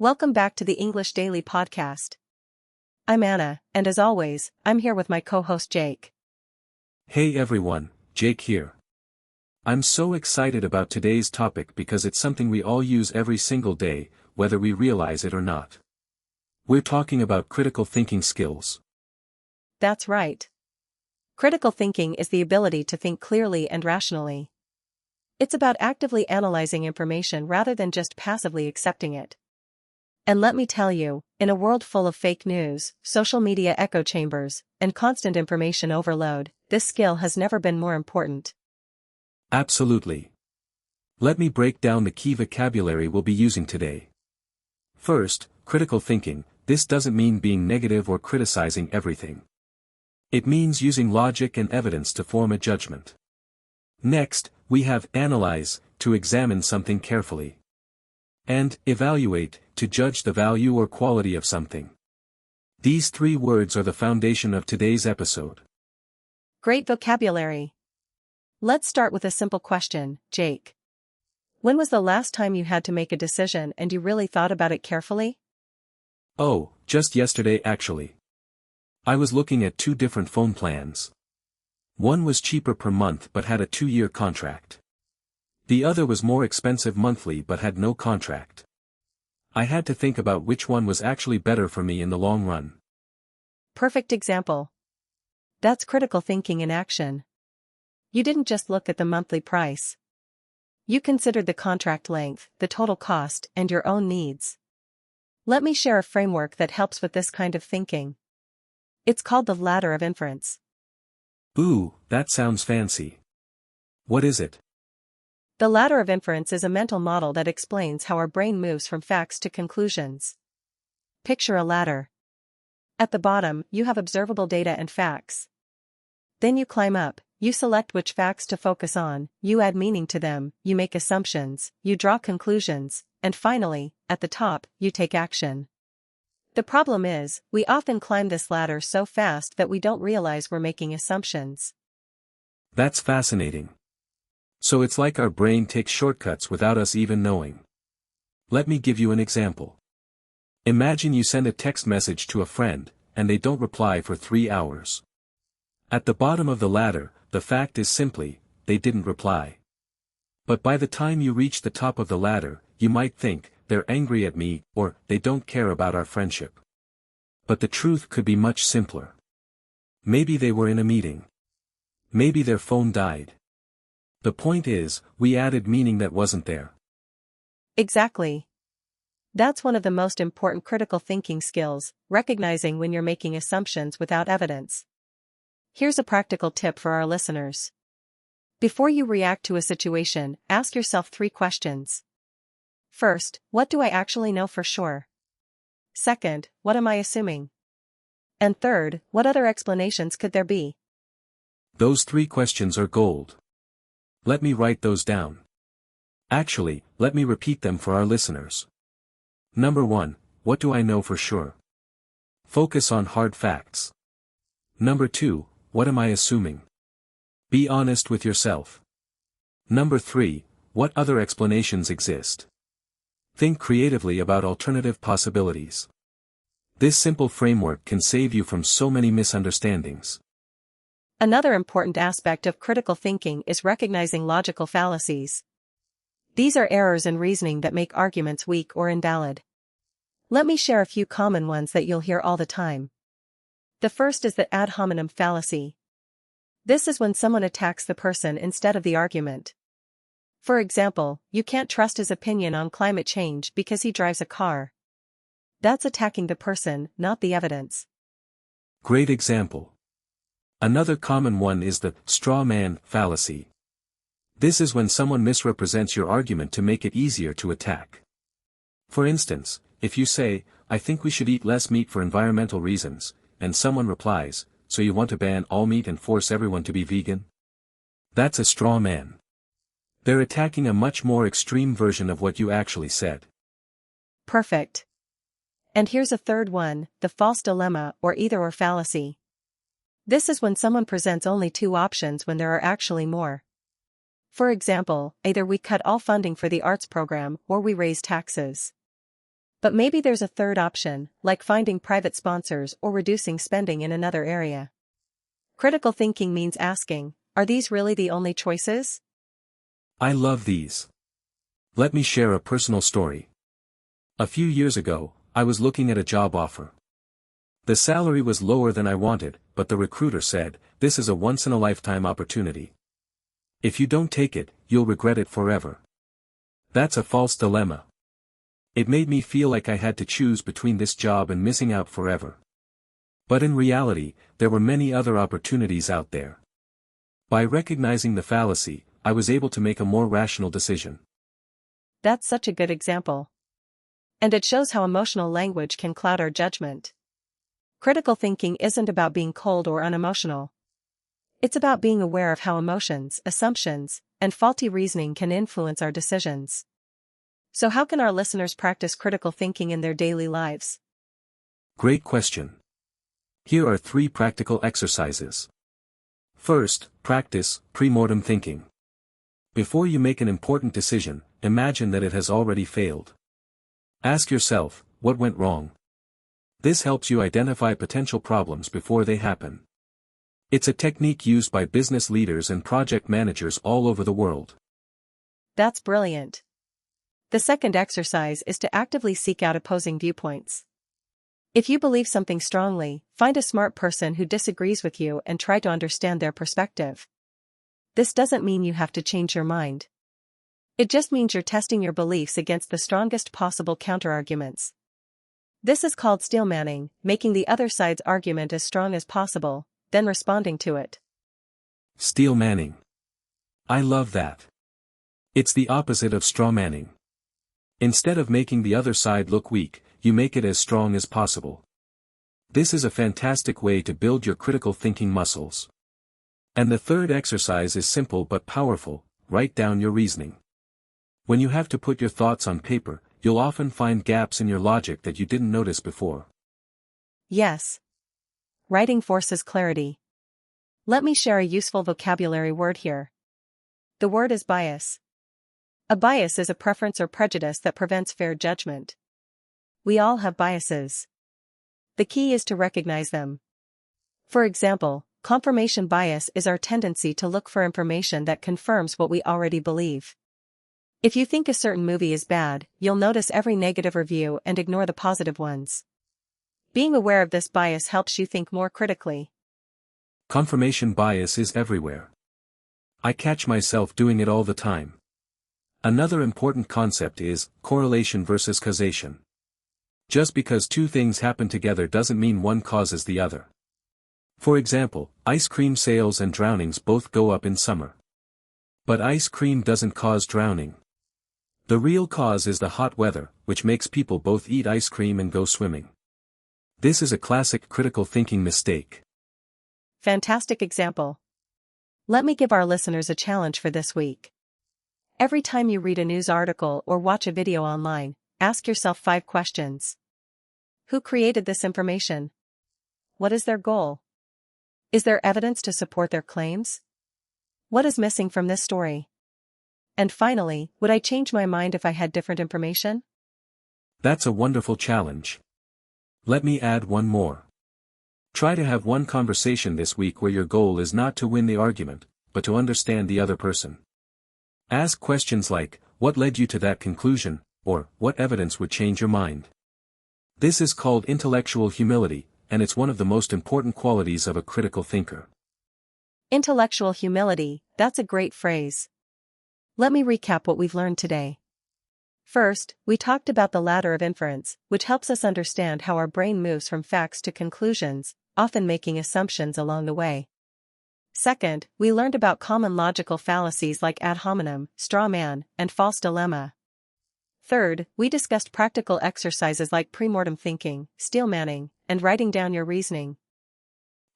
Welcome back to the English Daily Podcast. I'm Anna, and as always, I'm here with my co-host Jake. Hey everyone, Jake here. I'm so excited about today's topic because it's something we all use every single day, whether we realize it or not. We're talking about critical thinking skills. That's right. Critical thinking is the ability to think clearly and rationally. It's about actively analyzing information rather than just passively accepting it. And let me tell you, in a world full of fake news, social media echo chambers, and constant information overload, this skill has never been more important. Absolutely. Let me break down the key vocabulary we'll be using today. First, critical thinking. This doesn't mean being negative or criticizing everything. It means using logic and evidence to form a judgment. Next, we have analyze, to examine something carefully. And evaluate, to judge the value or quality of something. These three words are the foundation of today's episode. Great vocabulary. Let's start with a simple question, Jake. When was the last time you had to make a decision and you really thought about it carefully? Oh, just yesterday actually. I was looking at two different phone plans. One was cheaper per month but had a 2-year contract. The other was more expensive monthly but had no contract. I had to think about which one was actually better for me in the long run. Perfect example. That's critical thinking in action. You didn't just look at the monthly price. You considered the contract length, the total cost, and your own needs. Let me share a framework that helps with this kind of thinking. It's called the ladder of inference. Ooh, that sounds fancy. What is it? The ladder of inference is a mental model that explains how our brain moves from facts to conclusions. Picture a ladder. At the bottom, you have observable data and facts. Then you climb up, you select which facts to focus on, you add meaning to them, you make assumptions, you draw conclusions, and finally, at the top, you take action. The problem is, we often climb this ladder so fast that we don't realize we're making assumptions. That's fascinating. So it's like our brain takes shortcuts without us even knowing. Let me give you an example. Imagine you send a text message to a friend, and they don't reply for 3 hours. At the bottom of the ladder, the fact is simply, they didn't reply. But by the time you reach the top of the ladder, you might think, they're angry at me, or they don't care about our friendship. But the truth could be much simpler. Maybe they were in a meeting. Maybe their phone died. The point is, we added meaning that wasn't there. Exactly. That's one of the most important critical thinking skills, recognizing when you're making assumptions without evidence. Here's a practical tip for our listeners. Before you react to a situation, ask yourself 3 questions. First, what do I actually know for sure? Second, what am I assuming? And third, what other explanations could there be? Those 3 questions are gold. Let me write those down. Actually, let me repeat them for our listeners. Number 1, what do I know for sure? Focus on hard facts. Number 2, what am I assuming? Be honest with yourself. Number 3, what other explanations exist? Think creatively about alternative possibilities. This simple framework can save you from so many misunderstandings. Another important aspect of critical thinking is recognizing logical fallacies. These are errors in reasoning that make arguments weak or invalid. Let me share a few common ones that you'll hear all the time. The first is the ad hominem fallacy. This is when someone attacks the person instead of the argument. For example, you can't trust his opinion on climate change because he drives a car. That's attacking the person, not the evidence. Great example. Another common one is the straw man fallacy. This is when someone misrepresents your argument to make it easier to attack. For instance, if you say, I think we should eat less meat for environmental reasons, and someone replies, so you want to ban all meat and force everyone to be vegan? That's a straw man. They're attacking a much more extreme version of what you actually said. Perfect. And here's a third one, the false dilemma or either-or fallacy. This is when someone presents only 2 options when there are actually more. For example, either we cut all funding for the arts program or we raise taxes. But maybe there's a third option, like finding private sponsors or reducing spending in another area. Critical thinking means asking, are these really the only choices? I love these. Let me share a personal story. A few years ago, I was looking at a job offer. The salary was lower than I wanted, but the recruiter said, "This is a once-in-a-lifetime opportunity. If you don't take it, you'll regret it forever." That's a false dilemma. It made me feel like I had to choose between this job and missing out forever. But in reality, there were many other opportunities out there. By recognizing the fallacy, I was able to make a more rational decision. That's such a good example. And it shows how emotional language can cloud our judgment. Critical thinking isn't about being cold or unemotional. It's about being aware of how emotions, assumptions, and faulty reasoning can influence our decisions. So how can our listeners practice critical thinking in their daily lives? Great question. Here are 3 practical exercises. First, practice pre-mortem thinking. Before you make an important decision, imagine that it has already failed. Ask yourself, what went wrong? This helps you identify potential problems before they happen. It's a technique used by business leaders and project managers all over the world. That's brilliant. The second exercise is to actively seek out opposing viewpoints. If you believe something strongly, find a smart person who disagrees with you and try to understand their perspective. This doesn't mean you have to change your mind. It just means you're testing your beliefs against the strongest possible counterarguments. This is called steelmanning, making the other side's argument as strong as possible, then responding to it. Steelmanning. I love that. It's the opposite of strawmanning. Instead of making the other side look weak, you make it as strong as possible. This is a fantastic way to build your critical thinking muscles. And the third exercise is simple but powerful: write down your reasoning. When you have to put your thoughts on paper, you'll often find gaps in your logic that you didn't notice before. Yes. Writing forces clarity. Let me share a useful vocabulary word here. The word is bias. A bias is a preference or prejudice that prevents fair judgment. We all have biases. The key is to recognize them. For example, confirmation bias is our tendency to look for information that confirms what we already believe. If you think a certain movie is bad, you'll notice every negative review and ignore the positive ones. Being aware of this bias helps you think more critically. Confirmation bias is everywhere. I catch myself doing it all the time. Another important concept is correlation versus causation. Just because 2 things happen together doesn't mean one causes the other. For example, ice cream sales and drownings both go up in summer. But ice cream doesn't cause drowning. The real cause is the hot weather, which makes people both eat ice cream and go swimming. This is a classic critical thinking mistake. Fantastic example. Let me give our listeners a challenge for this week. Every time you read a news article or watch a video online, ask yourself 5 questions. Who created this information? What is their goal? Is there evidence to support their claims? What is missing from this story? And finally, would I change my mind if I had different information? That's a wonderful challenge. Let me add one more. Try to have one conversation this week where your goal is not to win the argument, but to understand the other person. Ask questions like, what led you to that conclusion, or what evidence would change your mind? This is called intellectual humility, and it's one of the most important qualities of a critical thinker. Intellectual humility, that's a great phrase. Let me recap what we've learned today. First, we talked about the ladder of inference, which helps us understand how our brain moves from facts to conclusions, often making assumptions along the way. Second, we learned about common logical fallacies like ad hominem, straw man, and false dilemma. Third, we discussed practical exercises like pre-mortem thinking, steelmanning, and writing down your reasoning.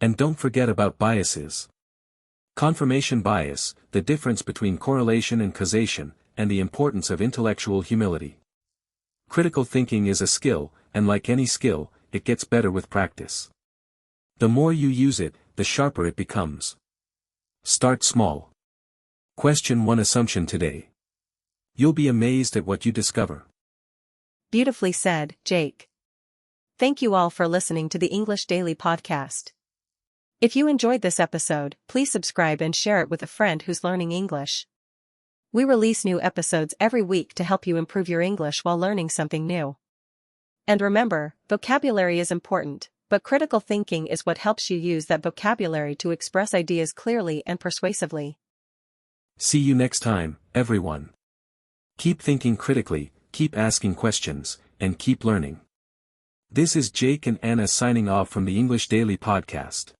And don't forget about biases. Confirmation bias, the difference between correlation and causation, and the importance of intellectual humility. Critical thinking is a skill, and like any skill, it gets better with practice. The more you use it, the sharper it becomes. Start small. Question one assumption today. You'll be amazed at what you discover. Beautifully said, Jake. Thank you all for listening to the English Daily Podcast. If you enjoyed this episode, please subscribe and share it with a friend who's learning English. We release new episodes every week to help you improve your English while learning something new. And remember, vocabulary is important, but critical thinking is what helps you use that vocabulary to express ideas clearly and persuasively. See you next time, everyone. Keep thinking critically, keep asking questions, and keep learning. This is Jake and Anna signing off from the English Daily Podcast.